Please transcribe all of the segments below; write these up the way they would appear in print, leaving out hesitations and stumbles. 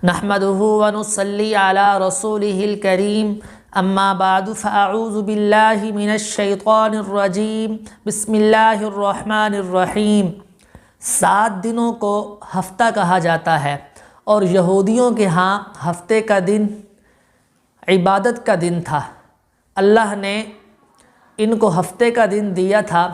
نحمده ونصلي على رسوله الكريم اما بعد فاعوذ باللہ من الشیطان الرجیم بسم اللہ الرحمن الرحیم۔ 7 دنوں کو ہفتہ کہا جاتا ہے اور یہودیوں کے ہاں ہفتے کا دن عبادت کا دن تھا۔ اللہ نے ان کو ہفتے کا دن دیا تھا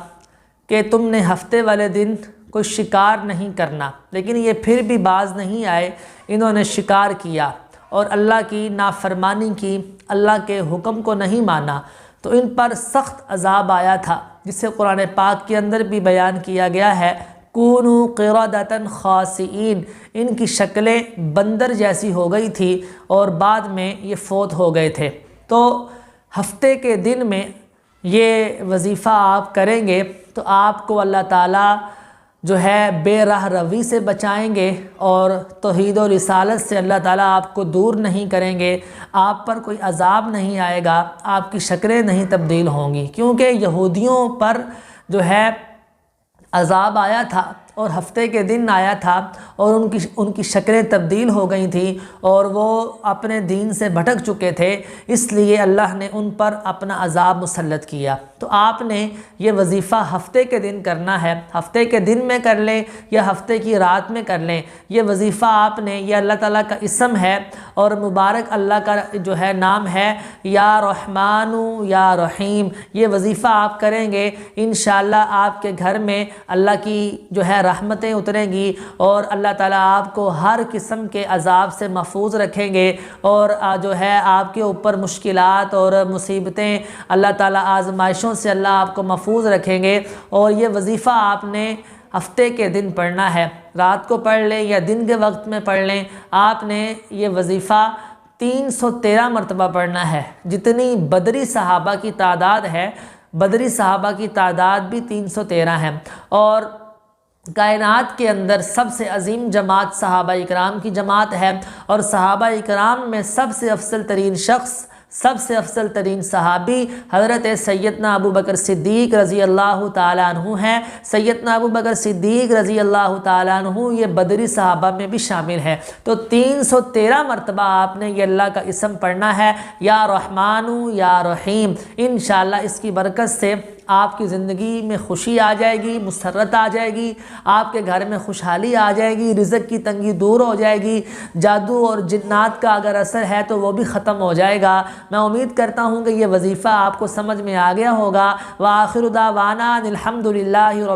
کہ تم نے ہفتے والے دن کوئی شکار نہیں کرنا، لیکن یہ پھر بھی باز نہیں آئے، انہوں نے شکار کیا اور اللہ کی نافرمانی کی، اللہ کے حکم کو نہیں مانا تو ان پر سخت عذاب آیا تھا، جسے قرآن پاک کے اندر بھی بیان کیا گیا ہے کونوا قردۃ خاسئین۔ ان کی شکلیں بندر جیسی ہو گئی تھی اور بعد میں یہ فوت ہو گئے تھے۔ تو ہفتے کے دن میں یہ وظیفہ آپ کریں گے تو آپ کو اللہ تعالیٰ جو ہے بے راہ روی سے بچائیں گے اور توحید و رسالت سے اللہ تعالیٰ آپ کو دور نہیں کریں گے، آپ پر کوئی عذاب نہیں آئے گا، آپ کی شکلیں نہیں تبدیل ہوں گی، کیونکہ یہودیوں پر جو ہے عذاب آیا تھا اور ہفتے کے دن آیا تھا اور ان کی شکلیں تبدیل ہو گئی تھیں اور وہ اپنے دین سے بھٹک چکے تھے، اس لیے اللہ نے ان پر اپنا عذاب مسلط کیا۔ تو آپ نے یہ وظیفہ ہفتے کے دن کرنا ہے، ہفتے کے دن میں کر لیں یا ہفتے کی رات میں کر لیں، یہ وظیفہ آپ نے، یہ اللہ تعالیٰ کا اسم ہے اور مبارک اللہ کا جو ہے نام ہے یا رحمان یا رحیم۔ یہ وظیفہ آپ کریں گے انشاءاللہ آپ کے گھر میں اللہ کی جو ہے رحمتیں اتریں گی اور اللہ تعالیٰ آپ کو ہر قسم کے عذاب سے محفوظ رکھیں گے اور جو ہے آپ کے اوپر مشکلات اور مصیبتیں، اللہ تعالیٰ آزمائشوں سے اللہ آپ کو محفوظ رکھیں گے۔ اور یہ وظیفہ آپ نے ہفتے کے دن پڑھنا ہے، رات کو پڑھ لیں یا دن کے وقت میں پڑھ لیں، آپ نے یہ وظیفہ 313 مرتبہ پڑھنا ہے۔ جتنی بدری صحابہ کی تعداد ہے، بدری صحابہ کی تعداد بھی 313 ہے، اور کائنات کے اندر سب سے عظیم جماعت صحابہ اکرام کی جماعت ہے، اور صحابہ اکرام میں سب سے افضل ترین شخص، سب سے افضل ترین صحابی حضرت سیدنا ابو بکر صدیق رضی اللہ تعالیٰ عنہ ہیں۔ سیدنا ابو بکر صدیق رضی اللہ تعالیٰ عنہ یہ بدری صحابہ میں بھی شامل ہے۔ تو 313 مرتبہ آپ نے یہ اللہ کا اسم پڑھنا ہے یا رحمان یا رحیم۔ انشاءاللہ اس کی برکت سے آپ کی زندگی میں خوشی آ جائے گی، مسرت آ جائے گی، آپ کے گھر میں خوشحالی آ جائے گی، رزق کی تنگی دور ہو جائے گی، جادو اور جنات کا اگر اثر ہے تو وہ بھی ختم ہو جائے گا۔ میں امید کرتا ہوں کہ یہ وظیفہ آپ کو سمجھ میں آ گیا ہوگا۔ وآخر دعوانا الحمد للہ رب